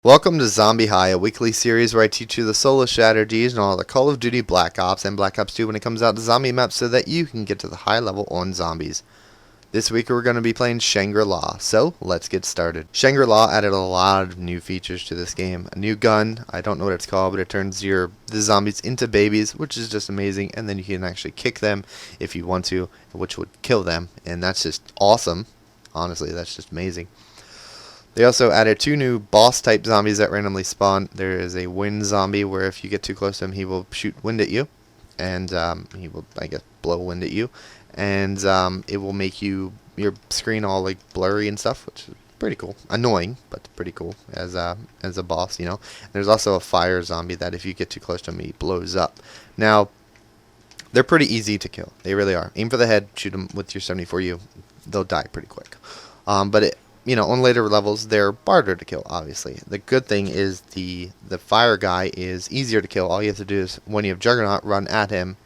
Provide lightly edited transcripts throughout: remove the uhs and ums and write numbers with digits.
Welcome to Zombie High, a weekly series where I teach you the solo strategies and all the Call of Duty Black Ops and Black Ops 2 when it comes out to zombie maps so that you can get to the high level on zombies. This week we're going to be playing Shangri-la, so let's get started. Shangri-la added a lot of new features to this game. A new gun, I don't know what it's called, but it turns the zombies into babies, which is just amazing, and then you can actually kick them if you want to, which would kill them, and that's just awesome. Honestly, that's just amazing. They also added 2 new boss-type zombies that randomly spawn. There is a wind zombie where if you get too close to him, he will shoot wind at you. And he will, I guess, blow wind at you. And it will make your screen all like blurry and stuff, which is pretty cool. Annoying, but pretty cool as a boss, you know. There's also a fire zombie that if you get too close to him, he blows up. Now, they're pretty easy to kill. They really are. Aim for the head, shoot them with your 74U. They'll die pretty quick. On later levels, they're harder to kill, obviously. The good thing is the fire guy is easier to kill. All you have to do is, when you have Juggernaut, run at him,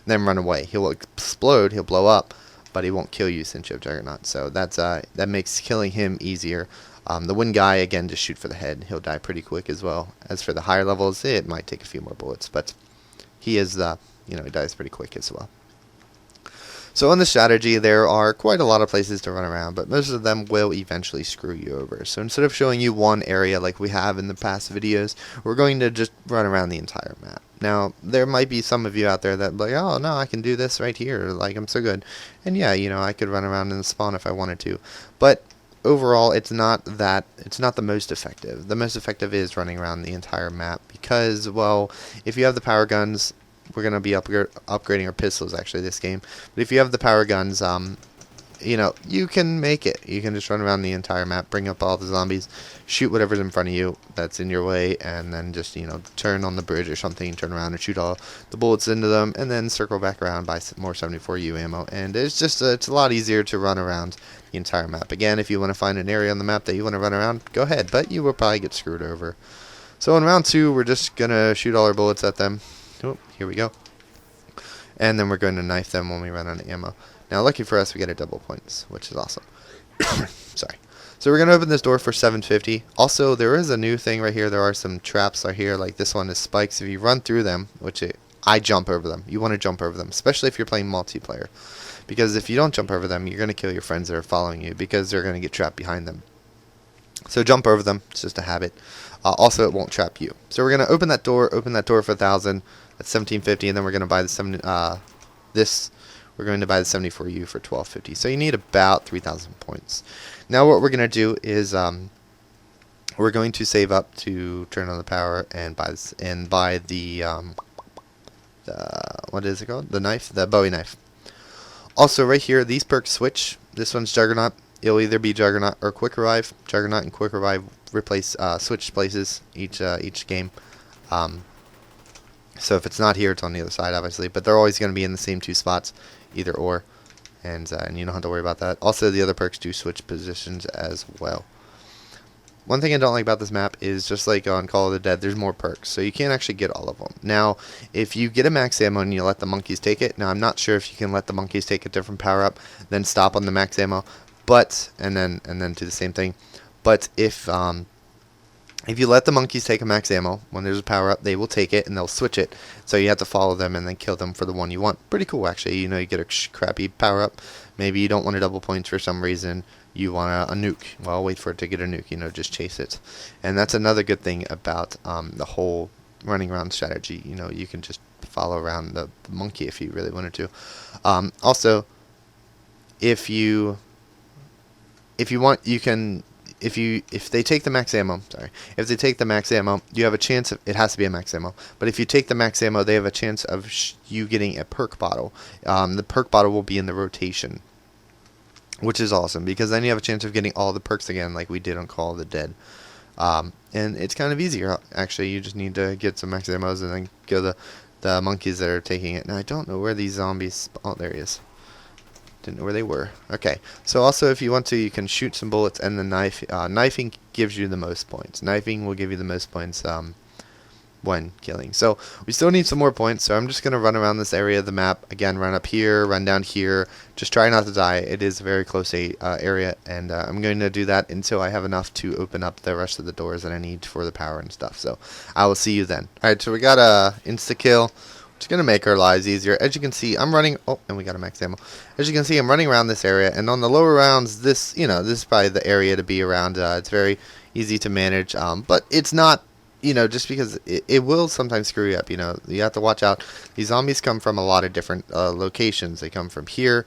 and then run away. He'll explode, he'll blow up, but he won't kill you since you have Juggernaut. So that makes killing him easier. The wind guy, again, just shoot for the head. He'll die pretty quick as well. As for the higher levels, it might take a few more bullets, but he dies pretty quick as well. So in the strategy, there are quite a lot of places to run around, but most of them will eventually screw you over. So instead of showing you one area like we have in the past videos, we're going to just run around the entire map. Now, there might be some of you out there that like, oh no, I can do this right here, like I'm so good. And yeah, I could run around in the spawn if I wanted to. But overall, it's not the most effective. The most effective is running around the entire map because, well, if you have the power guns, we're going to be upgrading our pistols actually this game. But if you have the power guns, you can make it. You can just run around the entire map, bring up all the zombies, shoot whatever's in front of you that's in your way, and then just, turn on the bridge or something, turn around and shoot all the bullets into them, and then circle back around, buy some more 74U ammo. And it's just, it's a lot easier to run around the entire map. Again, if you want to find an area on the map that you want to run around, go ahead, but you will probably get screwed over. So in round 2, we're just going to shoot all our bullets at them. Oh, here we go. And then we're going to knife them when we run out of ammo. Now, lucky for us, we get a double points, which is awesome. Sorry. So we're going to open this door for 750. Also, there is a new thing right here. There are some traps right here, like this one is spikes. If you run through them, I jump over them. You want to jump over them, especially if you're playing multiplayer. Because if you don't jump over them, you're going to kill your friends that are following you because they're going to get trapped behind them. So jump over them. It's just a habit. Also, it won't trap you. So we're going to open that door for 1,000. That's 1750, and then we're going to buy we're going to buy the 74U for 1250. So you need about 3,000 points. Now what we're going to do is we're going to save up to turn on the power and buy the what is it called? The knife, the Bowie knife. Also, right here, these perks switch. This one's Juggernaut. It'll either be Juggernaut or Quick Revive. Juggernaut and Quick Revive switch places each game. So if it's not here, it's on the other side, obviously. But they're always going to be in the same 2 spots, either or. And you don't have to worry about that. Also, the other perks do switch positions as well. One thing I don't like about this map is, just like on Call of the Dead, there's more perks. So you can't actually get all of them. Now, if you get a max ammo and you let the monkeys take it, now I'm not sure if you can let the monkeys take a different power-up, then stop on the max ammo, and then do the same thing. But if you let the monkeys take a max ammo, when there's a power-up, they will take it and they'll switch it. So you have to follow them and then kill them for the one you want. Pretty cool, actually. You get a crappy power-up. Maybe you don't want a double points for some reason. You want a nuke. Well, wait for it to get a nuke. Just chase it. And that's another good thing about the whole running around strategy. You can just follow around the monkey if you really wanted to. Also, if you want, you can... If they take the max ammo, you have a chance of, it has to be a max ammo, but if you take the max ammo, they have a chance of you getting a perk bottle. The perk bottle will be in the rotation, which is awesome, because then you have a chance of getting all the perks again, like we did on Call of the Dead. And it's kind of easier, actually. You just need to get some max ammos and then kill the monkeys that are taking it. Now, I don't know where these zombies... Oh, there he is. Didn't know where they were. Okay, so also if you want to, you can shoot some bullets, and the knifing gives you the most points. Knifing will give you the most points when killing. So we still need some more points, so I'm just going to run around this area of the map. Again, run up here, run down here. Just try not to die. It is a very close area, and I'm going to do that until I have enough to open up the rest of the doors that I need for the power and stuff. So I will see you then. Alright, so we got a insta-kill, which is going to make our lives easier. As you can see, I'm running... Oh, and we got a max ammo. As you can see, I'm running around this area, and on the lower rounds, this is probably the area to be around. It's very easy to manage, but it's not... just because it will sometimes screw you up. You have to watch out. These zombies come from a lot of different locations. They come from here.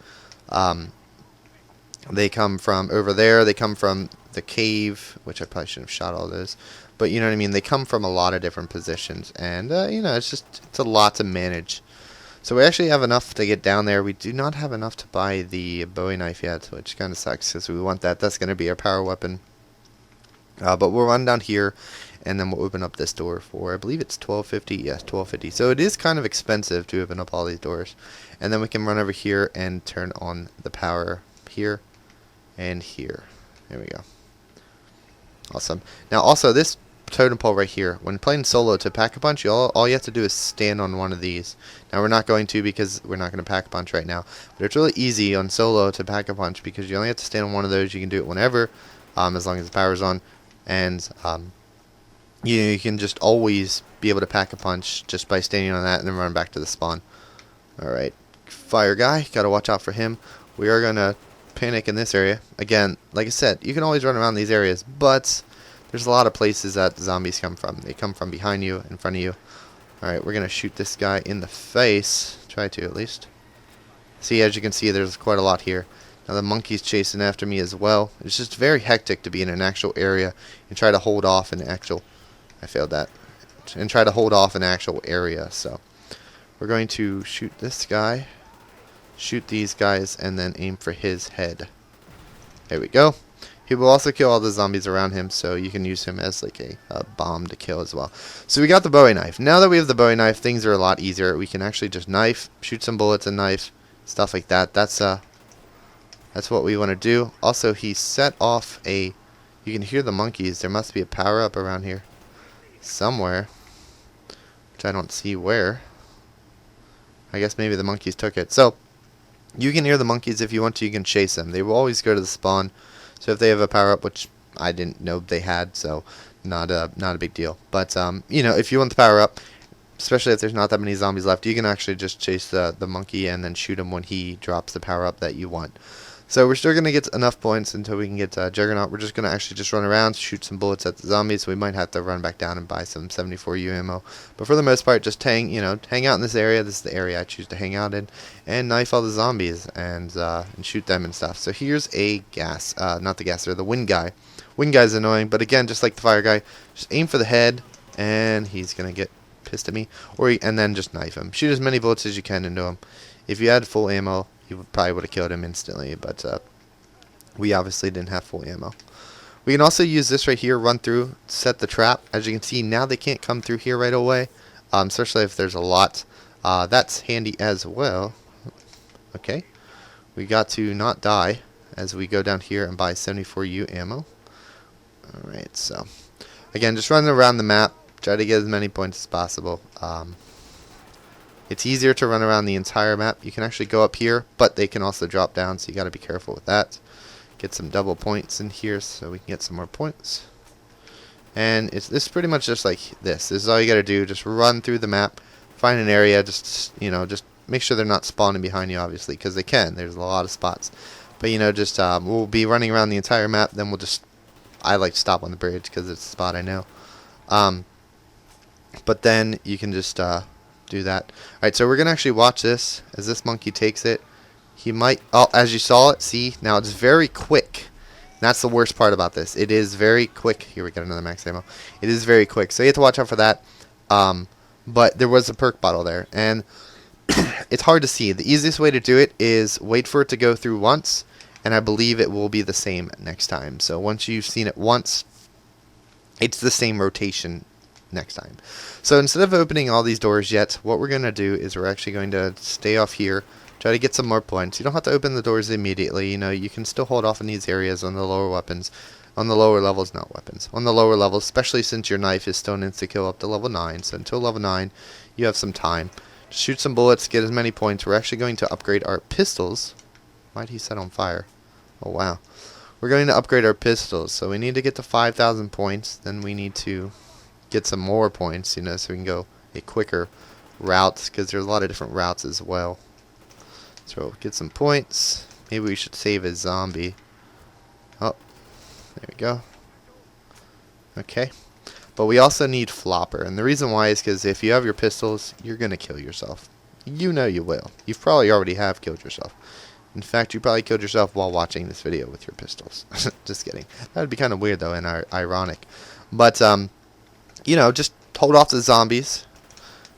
They come from over there. They come from the cave, which I probably shouldn't have shot all those. But you know what I mean? They come from a lot of different positions. And, it's a lot to manage. So we actually have enough to get down there. We do not have enough to buy the Bowie knife yet, which kind of sucks because we want that. That's going to be our power weapon. But we'll run down here, and then we'll open up this door for, I believe it's $12.50. Yes, $12.50. So it is kind of expensive to open up all these doors. And then we can run over here and turn on the power here and here. There we go. Awesome. Now also this totem pole right here, when playing solo to pack-a-punch, all you have to do is stand on one of these. Now we're not going to because we're not going to pack-a-punch right now. But it's really easy on solo to pack-a-punch because you only have to stand on one of those. You can do it whenever, as long as the power's on. And you can just always be able to pack a punch just by standing on that and then run back to the spawn. Alright, fire guy, gotta watch out for him. We are gonna panic in this area. Again, like I said, you can always run around these areas, but there's a lot of places that zombies come from. They come from behind you, in front of you. Alright, we're gonna shoot this guy in the face. Try to, at least. See, as you can see, there's quite a lot here. Now the monkey's chasing after me as well. It's just very hectic to be in an actual area and try to hold off an actual... I failed that. And try to hold off an actual area. So we're going to shoot this guy, shoot these guys, and then aim for his head. There we go. He will also kill all the zombies around him, so you can use him as like a bomb to kill as well. So we got the Bowie knife. Now that we have the Bowie knife, things are a lot easier. We can actually just knife, shoot some bullets and knife, stuff like that. That's what we want to do. Also, he set off a... You can hear the monkeys. There must be a power-up around here somewhere, which I don't see where. I guess maybe the monkeys took it. So, you can hear the monkeys. If you want to, you can chase them. They will always go to the spawn. So if they have a power-up, which I didn't know they had, so not a big deal. But, if you want the power-up, especially if there's not that many zombies left, you can actually just chase the monkey and then shoot him when he drops the power-up that you want. So we're still going to get enough points until we can get Juggernaut. We're just going to actually just run around, shoot some bullets at the zombies. We might have to run back down and buy some 74U ammo. But for the most part, just hang out in this area. This is the area I choose to hang out in. And knife all the zombies and shoot them and stuff. So here's a gas. Not the gasser, the wind guy. Wind guy's annoying, but again, just like the fire guy, just aim for the head, and he's going to get pissed at me. And then just knife him. Shoot as many bullets as you can into him. If you had full ammo, you probably would have killed him instantly, but we obviously didn't have full ammo. We can also use this right here, run through, set the trap. As you can see, now they can't come through here right away, especially if there's a lot. That's handy as well. Okay, we got to not die as we go down here and buy 74U ammo. Alright, so again, just running around the map, try to get as many points as possible. It's easier to run around the entire map. You can actually go up here, but they can also drop down, so you got to be careful with that. Get some double points in here so we can get some more points. And this is pretty much just like this. This is all you got to do. Just run through the map, find an area, just make sure they're not spawning behind you, obviously, because they can. There's a lot of spots. But, we'll be running around the entire map, then I like to stop on the bridge because it's a spot I know. But then you can just... do that. Alright, so we're going to actually watch this as this monkey takes it. He might... Oh, as you saw it, see? Now it's very quick. And that's the worst part about this. It is very quick. Here, we got another max ammo. It is very quick. So you have to watch out for that. But there was a perk bottle there. And it's hard to see. The easiest way to do it is wait for it to go through once. And I believe it will be the same next time. So once you've seen it once, it's the same rotation next time. So instead of opening all these doors yet, what we're going to do is we're actually going to stay off here, try to get some more points. You don't have to open the doors immediately. You can still hold off in these areas on the lower weapons. On the lower levels, not weapons. On the lower levels, especially since your knife is still an insta-kill up to level 9. So until level 9, you have some time. Just shoot some bullets, get as many points. We're actually going to upgrade our pistols. Why'd he set on fire? Oh, wow. We're going to upgrade our pistols. So we need to get to 5,000 points. Then we need to get some more points, you know, so we can go a quicker route. Because there's a lot of different routes as well. So get some points. Maybe we should save a zombie. Oh. There we go. Okay. But we also need flopper. And the reason why is because if you have your pistols, you're going to kill yourself. You know you will. You probably already have killed yourself. In fact, you probably killed yourself while watching this video with your pistols. Just kidding. That would be kind of weird, though, and ironic. But, you know, just hold off the zombies.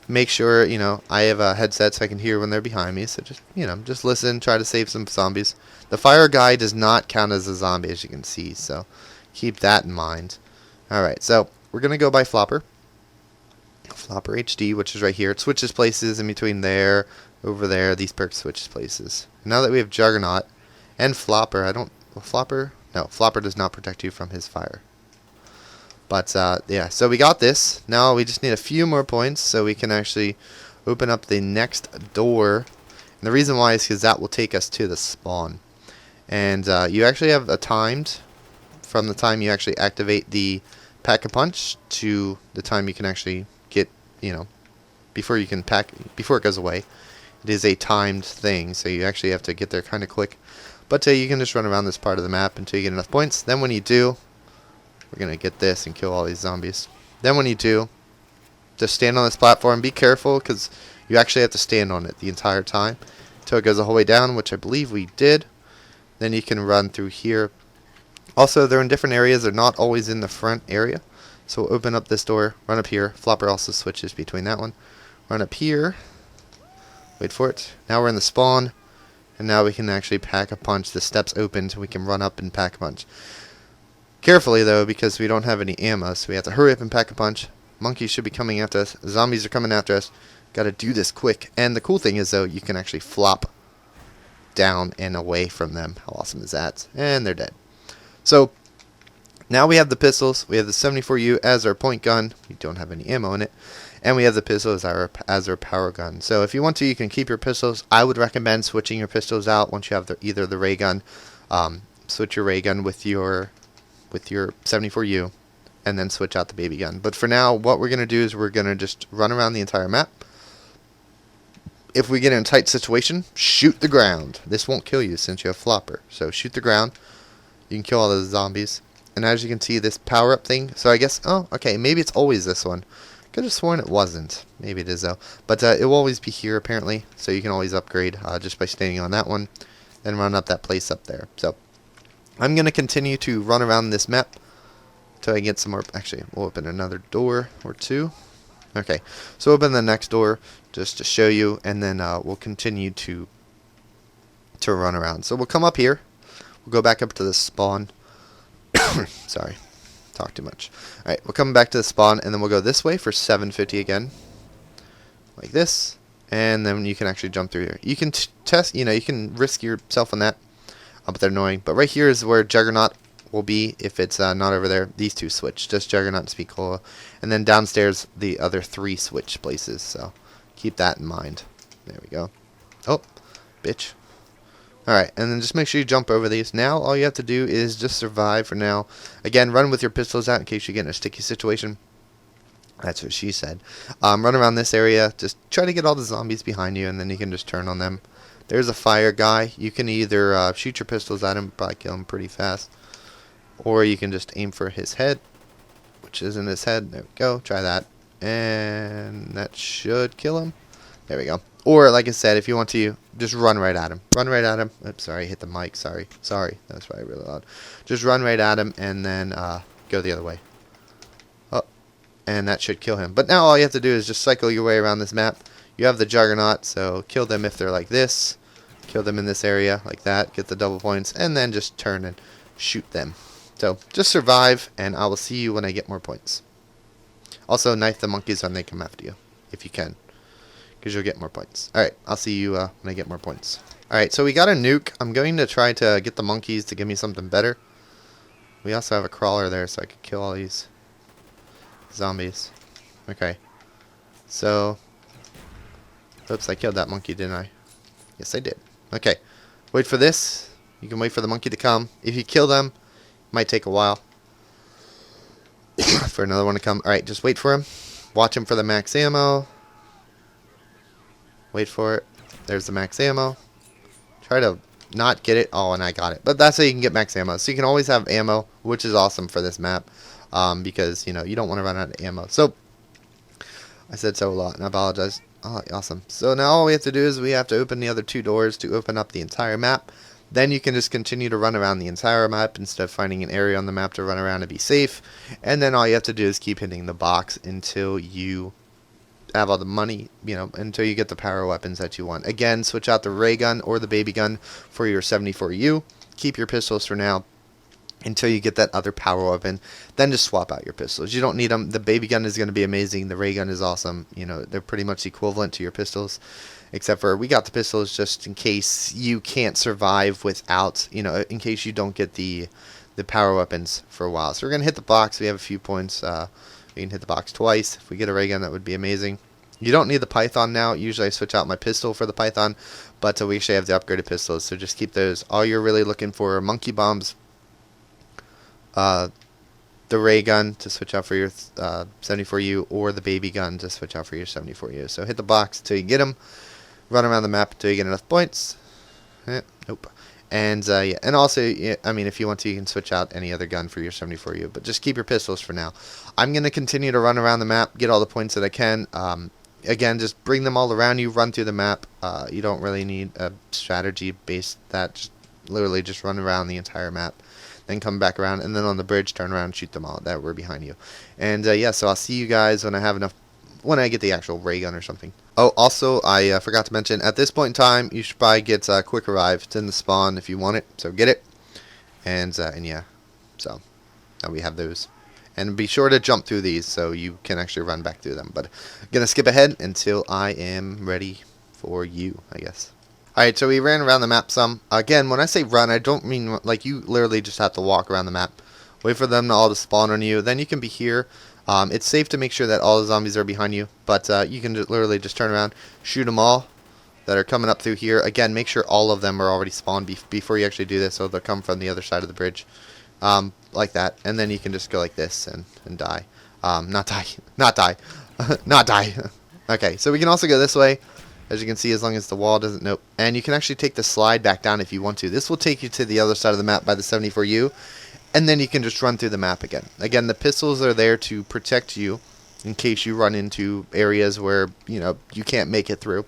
Make sure, you know, I have a headset so I can hear when they're behind me. So just, you know, just listen, try to save some zombies. The fire guy does not count as a zombie, as you can see. So keep that in mind. Alright, so we're going to go by Flopper. Flopper HD, which is right here. It switches places in between there, over there. These perks switches places. Now that we have Juggernaut and Flopper, Flopper does not protect you from his fire. But, yeah, so we got this. Now we just need a few more points so we can actually open up the next door. And the reason why is because that will take us to the spawn. And you actually have a timed from the time you actually activate the Pack-a-Punch to the time you can actually get, you know, before it goes away. It is a timed thing, so you actually have to get there kind of quick. But you can just run around this part of the map until you get enough points. Then when you do, we're going to get this and kill all these zombies. Then when you do, just stand on this platform. Be careful, because you actually have to stand on it the entire time until it goes the whole way down, which I believe we did. Then you can run through here. Also, they're in different areas. They're not always in the front area. So we'll open up this door, run up here. Flopper also switches between that one. Run up here. Wait for it. Now we're in the spawn. And now we can actually Pack-a-Punch. The steps opened, so we can run up and Pack-a-Punch. Carefully, though, because we don't have any ammo, so we have to hurry up and Pack-a-Punch. Monkeys should be coming after us. Zombies are coming after us. Got to do this quick. And the cool thing is, though, you can actually flop down and away from them. How awesome is that? And they're dead. So, now we have the pistols. We have the 74U as our point gun. We don't have any ammo in it. And we have the pistol as our power gun. So, if you want to, you can keep your pistols. I would recommend switching your pistols out once you have either the ray gun. Switch your ray gun with your 74U, and then switch out the baby gun. But for now, what we're going to do is we're going to just run around the entire map. If we get in a tight situation, shoot the ground. This won't kill you since you have Flopper. So shoot the ground. You can kill all those zombies. And as you can see, this power-up thing, so I guess, oh, okay, maybe it's always this one. Could have sworn it wasn't. Maybe it is, though. But it will always be here, apparently. So you can always upgrade just by standing on that one. Then run up that place up there. So I'm going to continue to run around this map until I get some more. Actually, we'll open another door or two. Okay, so open the next door just to show you, and then we'll continue to run around. So we'll come up here. We'll go back up to the spawn. Sorry, talk too much. Alright, we'll come back to the spawn, and then we'll go this way for 750 again. Like this. And then you can actually jump through here. You can test, you know, you can risk yourself on that. But they're annoying. But right here is where Juggernaut will be if it's not over there. These two switch. Just Juggernaut and Speakola. And then downstairs, the other three switch places. So keep that in mind. There we go. Oh, bitch. Alright, and then just make sure you jump over these. Now, all you have to do is just survive for now. Again, run with your pistols out in case you get in a sticky situation. That's what she said. Run around this area. Just try to get all the zombies behind you, and then you can just turn on them. There's a fire guy. You can either shoot your pistols at him, probably kill him pretty fast. Or you can just aim for his head, which isn't his head. There we go. Try that. And that should kill him. There we go. Or, like I said, if you want to, just run right at him. Run right at him. Oops, sorry, I hit the mic. Sorry. That was probably really loud. Just run right at him and then go the other way. Oh, and that should kill him. But now all you have to do is just cycle your way around this map. You have the Juggernaut, so kill them if they're like this. Kill them in this area, like that. Get the double points, and then just turn and shoot them. So, just survive, and I will see you when I get more points. Also, knife the monkeys when they come after you, if you can. Because you'll get more points. Alright, I'll see you when I get more points. Alright, so we got a nuke. I'm going to try to get the monkeys to give me something better. We also have a crawler there, so I could kill all these zombies. Okay. So, oops, I killed that monkey, didn't I? Yes, I did. Okay. Wait for this. You can wait for the monkey to come. If you kill them, it might take a while for another one to come. Alright, just wait for him. Watch him for the max ammo. Wait for it. There's the max ammo. Try to not get it. Oh, and I got it. But that's how you can get max ammo. So you can always have ammo, which is awesome for this map. Because, you know, you don't want to run out of ammo. So, I said so a lot, and I apologize. Oh, awesome. So now all we have to do is we have to open the other two doors to open up the entire map. Then you can just continue to run around the entire map instead of finding an area on the map to run around and be safe. And then all you have to do is keep hitting the box until you have all the money, you know, until you get the power weapons that you want. Again, switch out the ray gun or the baby gun for your 74U. Keep your pistols for now until you get that other power weapon. Then just swap out your pistols. You don't need them. The baby gun is going to be amazing. The ray gun is awesome. You know, they're pretty much equivalent to your pistols, except for we got the pistols just in case you can't survive without, you know, in case you don't get the power weapons for a while. So we're going to hit the box. We have a few points. We can hit the box twice. If we get a ray gun, that would be amazing. You don't need the Python now. Usually I switch out my pistol for the Python, but we actually have the upgraded pistols, so just keep those. All you're really looking for are monkey bombs, the ray gun to switch out for your 74U, or the baby gun to switch out for your 74U. So hit the box until you get them. Run around the map until you get enough points. Nope. And yeah, and also, yeah, I mean, if you want to, you can switch out any other gun for your 74U, but just keep your pistols for now. I'm going to continue to run around the map, get all the points that I can. Again, just bring them all around you, run through the map. You don't really need a strategy based that. Just literally just run around the entire map, then come back around, and then on the bridge, turn around and shoot them all that were behind you. And yeah, so I'll see you guys when I have enough, when I get the actual ray gun or something. Oh, also, I forgot to mention, at this point in time, you should probably get Quick Revive. It's in the spawn if you want it, so get it. And yeah, so now we have those. And be sure to jump through these so you can actually run back through them. But I'm going to skip ahead until I am ready for you, I guess. Alright, so we ran around the map some. Again, when I say run, I don't mean, like, you literally just have to walk around the map. Wait for them to all to spawn on you. Then you can be here. It's safe to make sure that all the zombies are behind you, but you can literally just turn around, shoot them all that are coming up through here. Again, make sure all of them are already spawned before you actually do this, so they'll come from the other side of the bridge, like that. And then you can just go like this and die. Not die. Not die. Not die. Okay, so we can also go this way, as you can see, as long as the wall doesn't, nope. And you can actually take the slide back down if you want to. This will take you to the other side of the map by the 74U. And then you can just run through the map again. Again, the pistols are there to protect you in case you run into areas where, you know, you can't make it through.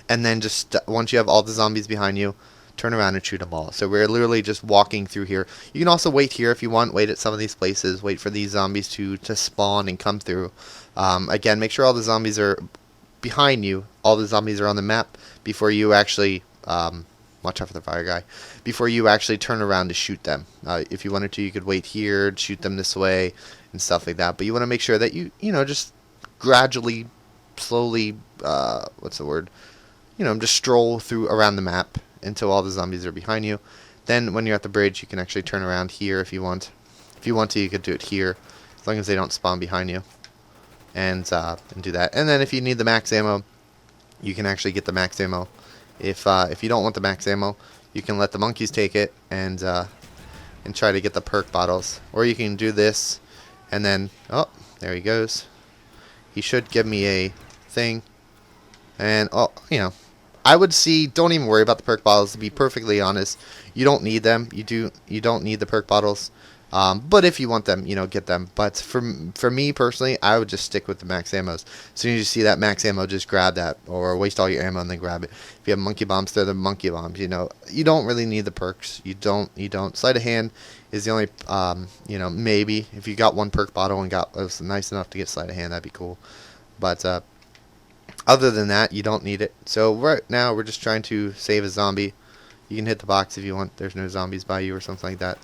And then just once you have all the zombies behind you, turn around and shoot them all. So we're literally just walking through here. You can also wait here if you want. Wait at some of these places. Wait for these zombies to spawn and come through. Again, make sure all the zombies are behind you. All the zombies are on the map before you actually... watch out for the fire guy. Before you actually turn around to shoot them. If you wanted to, you could wait here, shoot them this way, and stuff like that. But you want to make sure that you know, just gradually, slowly, what's the word? You know, just stroll through around the map until all the zombies are behind you. Then when you're at the bridge, you can actually turn around here if you want. If you want to, you could do it here, as long as they don't spawn behind you. And do that. And then if you need the max ammo, you can actually get the max ammo. If you don't want the max ammo, you can let the monkeys take it and try to get the perk bottles. Or you can do this, and then, oh, there he goes. He should give me a thing. And, oh, you know, I would see, don't even worry about the perk bottles, to be perfectly honest. You don't need them. You don't need the perk bottles. But if you want them, you know, get them. But for me personally, I would just stick with the max ammos. As soon as you see that max ammo, just grab that, or waste all your ammo and then grab it. If you have monkey bombs, throw the monkey bombs. You know, you don't really need the perks. You don't. Sleight of hand is the only, you know, maybe if you got one perk bottle and was nice enough to get sleight of hand, that'd be cool. But other than that, you don't need it. So right now, we're just trying to save a zombie. You can hit the box if you want. There's no zombies by you or something like that.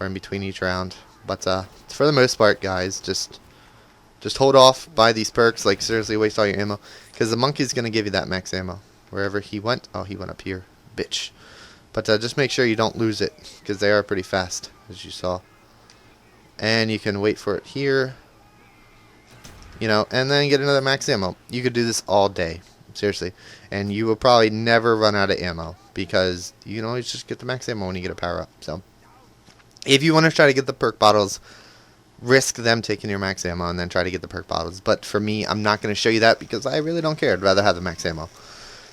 Or in between each round. But for the most part, guys, just hold off, buy these perks, like seriously waste all your ammo, because the monkey's going to give you that max ammo. Wherever he went, oh, he went up here, bitch. But just make sure you don't lose it, because they are pretty fast, as you saw. And you can wait for it here, and then get another max ammo. You could do this all day, seriously. And you will probably never run out of ammo, because you can always just get the max ammo when you get a power up. So, if you want to try to get the perk bottles, risk them taking your max ammo and then try to get the perk bottles. But for me, I'm not going to show you that because I really don't care. I'd rather have the max ammo.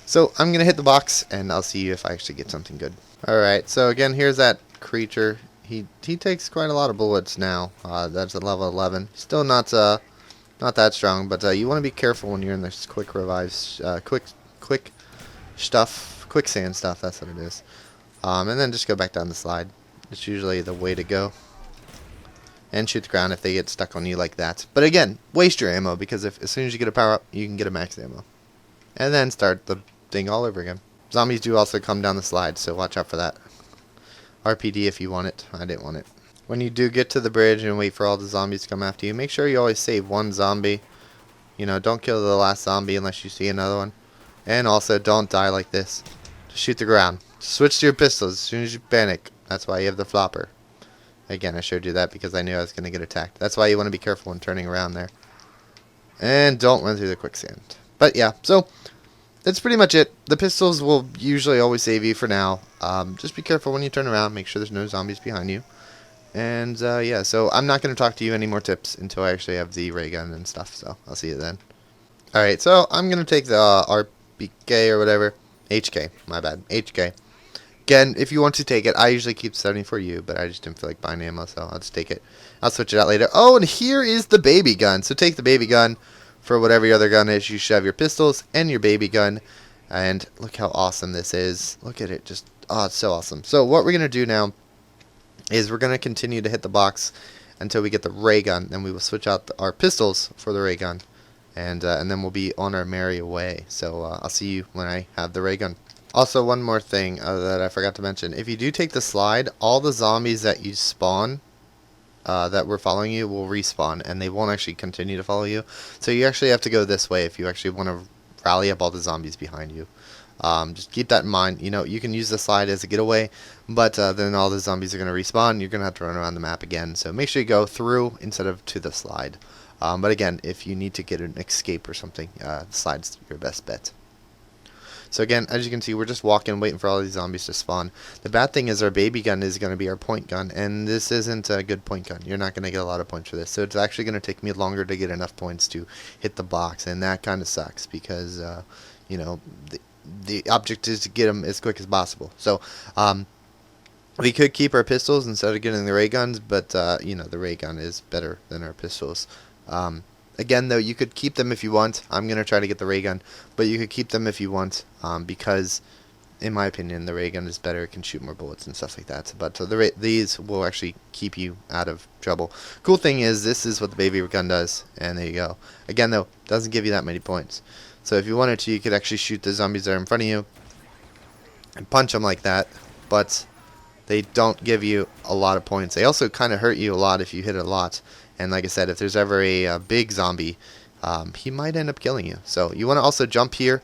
So I'm going to hit the box and I'll see you if I actually get something good. Alright, so again, here's that creature. He takes quite a lot of bullets now. That's at level 11. Still not that strong, but you want to be careful when you're in this quick revives, quick stuff, quicksand stuff, that's what it is. And then just go back down the slide. It's usually the way to go. And shoot the ground if they get stuck on you like that. But again, waste your ammo, because as soon as you get a power up, you can get a max ammo. And then start the thing all over again. Zombies do also come down the slide, so watch out for that. RPD if you want it. I didn't want it. When you do get to the bridge and wait for all the zombies to come after you, make sure you always save one zombie. Don't kill the last zombie unless you see another one. And also, don't die like this. Just shoot the ground. Switch to your pistols as soon as you panic. That's why you have the flopper. Again, I showed you that because I knew I was going to get attacked. That's why you want to be careful when turning around there. And don't run through the quicksand. But yeah, so that's pretty much it. The pistols will usually always save you for now. Just be careful when you turn around. Make sure there's no zombies behind you. And yeah, so I'm not going to talk to you any more tips until I actually have the ray gun and stuff. So I'll see you then. Alright, so I'm going to take the RPK or whatever. HK, my bad. HK. Again, if you want to take it, I usually keep 70 for you, but I just didn't feel like buying ammo, so I'll just take it. I'll switch it out later. Oh, and here is the baby gun. So take the baby gun for whatever your other gun is. You should have your pistols and your baby gun. And look how awesome this is. Look at it. Just, oh, it's so awesome. So what we're going to do now is we're going to continue to hit the box until we get the ray gun. Then we will switch out our pistols for the ray gun. And then we'll be on our merry way. So I'll see you when I have the ray gun. Also, one more thing that I forgot to mention. If you do take the slide, all the zombies that you spawn that were following you will respawn, and they won't actually continue to follow you. So you actually have to go this way if you actually want to rally up all the zombies behind you. Just keep that in mind. You can use the slide as a getaway, but then all the zombies are going to respawn. You're going to have to run around the map again. So make sure you go through instead of to the slide. But again, if you need to get an escape or something, the slide's your best bet. So again, as you can see, we're just walking, waiting for all these zombies to spawn. The bad thing is our baby gun is going to be our point gun, and this isn't a good point gun. You're not going to get a lot of points for this. So it's actually going to take me longer to get enough points to hit the box, and that kind of sucks because, the object is to get them as quick as possible. So, we could keep our pistols instead of getting the ray guns, but, the ray gun is better than our pistols. Again, though, you could keep them if you want. I'm going to try to get the ray gun, but you could keep them if you want, because, in my opinion, the ray gun is better. It can shoot more bullets and stuff like that. But these will actually keep you out of trouble. Cool thing is, this is what the baby gun does, and there you go. Again, though, doesn't give you that many points. So if you wanted to, you could actually shoot the zombies that are in front of you and punch them like that, but they don't give you a lot of points. They also kind of hurt you a lot if you hit it a lot. And like I said, if there's ever a big zombie, he might end up killing you. So you want to also jump here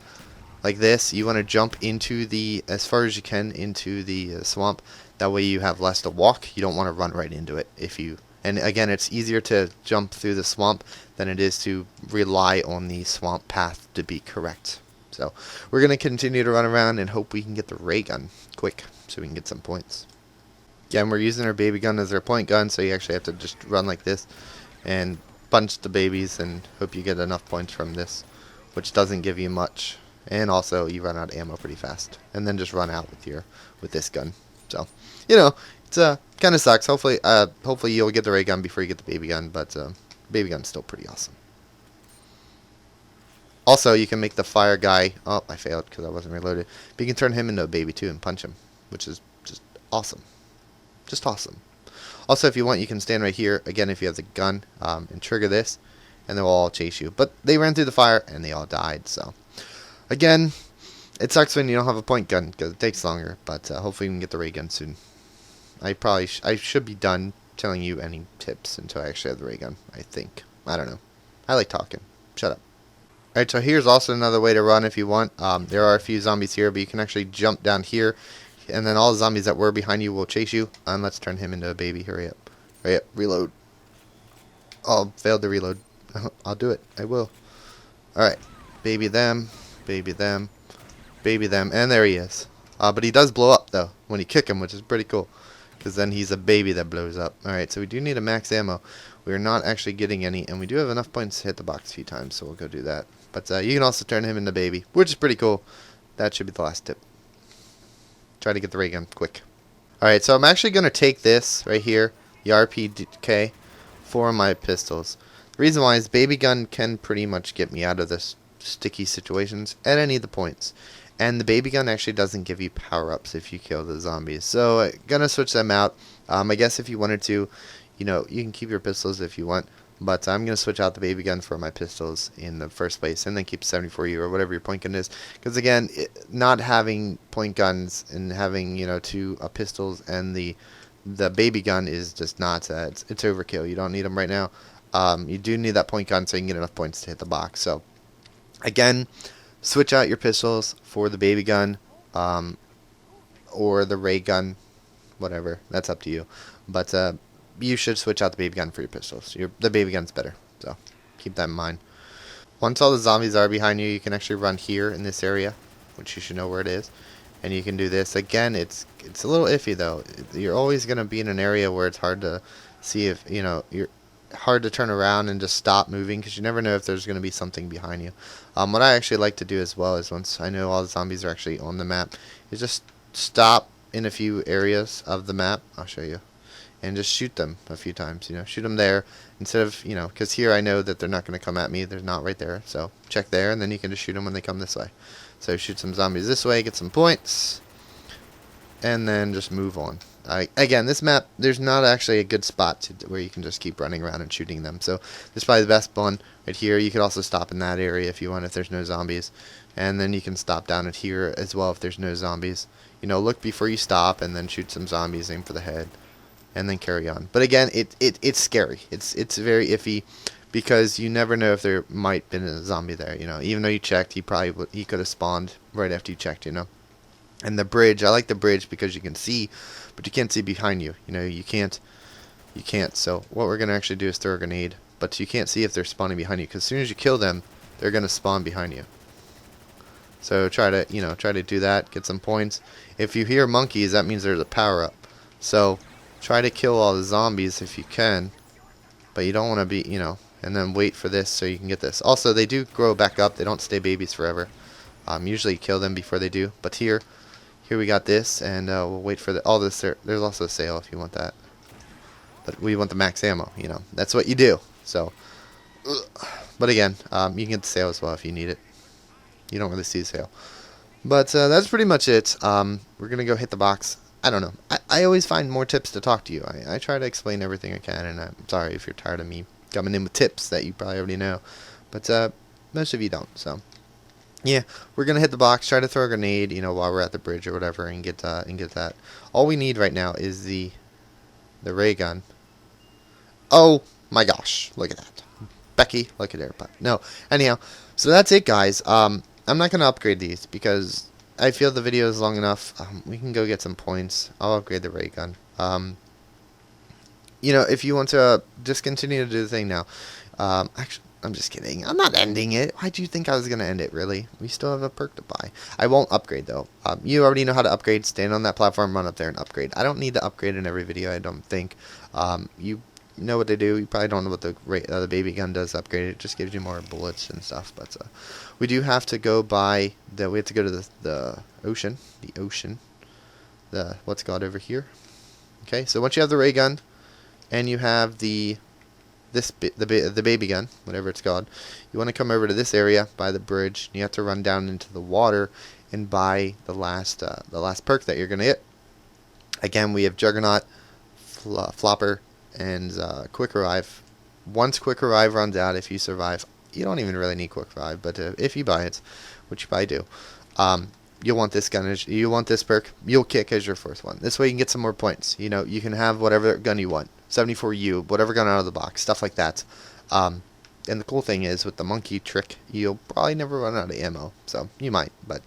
like this. You want to jump into as far as you can into the swamp. That way you have less to walk. You don't want to run right into it. And again, it's easier to jump through the swamp than it is to rely on the swamp path to be correct. So we're going to continue to run around and hope we can get the ray gun quick so we can get some points. Again, we're using our baby gun as our point gun, so you actually have to just run like this and punch the babies and hope you get enough points from this, which doesn't give you much. And also, you run out of ammo pretty fast, and then just run out with this gun. So, it's kind of sucks. Hopefully you'll get the ray gun before you get the baby gun, but baby gun's still pretty awesome. Also, you can make the fire guy. Oh, I failed because I wasn't reloaded. But you can turn him into a baby too and punch him, which is just awesome. Just awesome. Also, if you want, you can stand right here, again, if you have the gun, and trigger this, and they'll all chase you. But they ran through the fire, and they all died, so. Again, it sucks when you don't have a point gun, because it takes longer, but hopefully we can get the ray gun soon. I should be done telling you any tips until I actually have the ray gun, I think. I don't know. I like talking. Shut up. Alright, so here's also another way to run if you want. There are a few zombies here, but you can actually jump down here. And then all the zombies that were behind you will chase you. And let's turn him into a baby. Hurry up. Hurry up. Reload. Oh, failed to reload. I'll do it. I will. Alright. Baby them. Baby them. Baby them. And there he is. But he does blow up, though, when you kick him, which is pretty cool. Because then he's a baby that blows up. Alright, so we do need a max ammo. We are not actually getting any. And we do have enough points to hit the box a few times, so we'll go do that. But you can also turn him into baby, which is pretty cool. That should be the last tip. Try to get the ray gun quick. Alright, so I'm actually going to take this right here, the RPK, for my pistols. The reason why is baby gun can pretty much get me out of this sticky situations at any of the points. And the baby gun actually doesn't give you power-ups if you kill the zombies. So I'm going to switch them out. I guess if you wanted to, you know, you can keep your pistols if you want. But I'm going to switch out the baby gun for my pistols in the first place, and then keep 74U or whatever your point gun is. Because again, not having point guns and having, you know, two pistols and the baby gun is just not, it's overkill. You don't need them right now. You do need that point gun so you can get enough points to hit the box. So again, switch out your pistols for the baby gun or the ray gun, whatever. That's up to you. But you should switch out the baby gun for your pistols. The baby gun's better, so keep that in mind. Once all the zombies are behind you, you can actually run here in this area, which you should know where it is, and you can do this. Again, it's a little iffy though. You're always going to be in an area where it's hard to see if, you know, you're hard to turn around and just stop moving because you never know if there's going to be something behind you. What I actually like to do as well is once I know all the zombies are actually on the map, is just stop in a few areas of the map. I'll show you. And just shoot them a few times, you know, shoot them there instead of, you know, because here I know that they're not going to come at me. They're not right there. So check there, and then you can just shoot them when they come this way. So shoot some zombies this way, get some points, and then just move on. Again, this map, there's not actually a good spot where you can just keep running around and shooting them. So this is probably the best one right here. You could also stop in that area if you want, if there's no zombies. And then you can stop down at here as well if there's no zombies. You know, look before you stop and then shoot some zombies, aim for the head. And then carry on. But again, it's scary. It's very iffy because you never know if there might have been a zombie there. You know, even though you checked, he could have spawned right after you checked. You know, and the bridge. I like the bridge because you can see, but you can't see behind you. You know, you can't. So what we're gonna actually do is throw a grenade, but you can't see if they're spawning behind you because as soon as you kill them, they're gonna spawn behind you. So try to do that. Get some points. If you hear monkeys, that means there's a power up. So try to kill all the zombies if you can, but you don't want to be, you know, and then wait for this so you can get this. Also, they do grow back up. They don't stay babies forever. Usually kill them before they do. But here we got this, and we'll wait for all this. There's also a sale if you want that. But we want the max ammo, you know. That's what you do. So, but again, you can get the sale as well if you need it. You don't really see the sale. But that's pretty much it. We're going to go hit the box. I don't know. I always find more tips to talk to you. I try to explain everything I can, and I'm sorry if you're tired of me coming in with tips that you probably already know. But most of you don't. So, yeah, we're going to hit the box, try to throw a grenade, you know, while we're at the bridge or whatever, and get that. All we need right now is the ray gun. Oh, my gosh. Look at that. Becky, look at her butt. No, anyhow, so that's it, guys. I'm not going to upgrade these because I feel the video is long enough. We can go get some points. I'll upgrade the ray gun. You know, if you want to just continue to do the thing now. Actually, I'm just kidding. I'm not ending it. Why do you think I was going to end it, really? We still have a perk to buy. I won't upgrade, though. You already know how to upgrade. Stand on that platform, run up there, and upgrade. I don't need to upgrade in every video, I don't think. You know what they do. You probably don't know what the baby gun does upgrade. It just gives you more bullets and stuff. But we do have to go by we have to go to the ocean. The ocean. What's it called over here? Okay, so once you have the ray gun and you have the baby gun, whatever it's called, you want to come over to this area by the bridge. You have to run down into the water and buy the last perk that you're gonna get. Again, we have Juggernaut, Flopper, and Quick Revive. Once Quick Revive runs out, if you survive, you don't even really need Quick Revive, but if you buy it, which you probably do, you'll want this gun. You want this perk. You'll kick as your first one. This way you can get some more points. You know, you can have whatever gun you want. 74U, whatever gun out of the box, stuff like that. And the cool thing is, with the monkey trick, you'll probably never run out of ammo. So, you might, but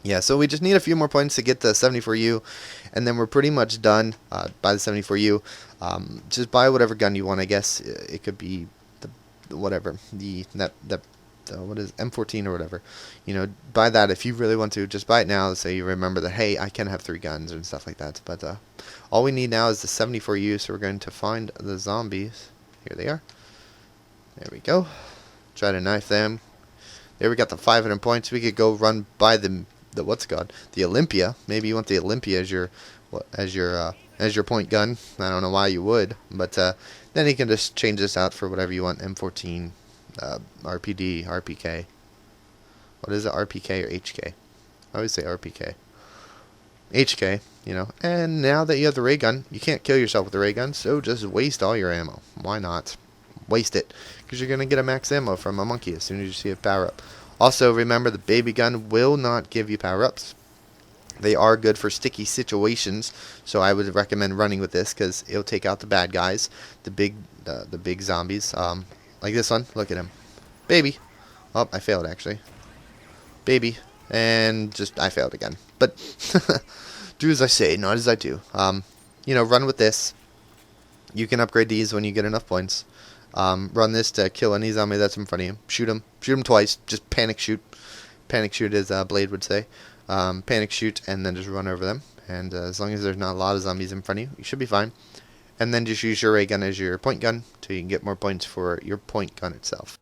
Yeah, so we just need a few more points to get the 74U, and then we're pretty much done by the 74U. Just buy whatever gun you want, I guess. It could be the whatever, the what is M14 or whatever. You know, buy that if you really want to. Just buy it now so you remember that, hey, I can have 3 guns and stuff like that. But all we need now is the 74U, so we're going to find the zombies. Here they are. There we go. Try to knife them. There we got the 500 points. We could go run by the what's it called? The Olympia. Maybe you want the Olympia as your point gun. I don't know why you would, but then you can just change this out for whatever you want. M14, RPD, RPK. What is it? RPK or HK? I always say RPK. HK, you know. And now that you have the ray gun, you can't kill yourself with the ray gun, so just waste all your ammo. Why not? Waste it, because you're going to get a max ammo from a monkey as soon as you see a power up. Also, remember, the baby gun will not give you power ups. They are good for sticky situations, so I would recommend running with this because it'll take out the bad guys, the big zombies. Like this one. Look at him, baby. Oh, I failed actually. Baby, and just I failed again. But do as I say, not as I do. You know, run with this. You can upgrade these when you get enough points. Run this to kill any zombie that's in front of you. Shoot him. Shoot him twice. Just panic shoot. Panic shoot, as Blade would say. Panic shoot and then just run over them. And as long as there's not a lot of zombies in front of you, you should be fine. And then just use your ray gun as your point gun so you can get more points for your point gun itself.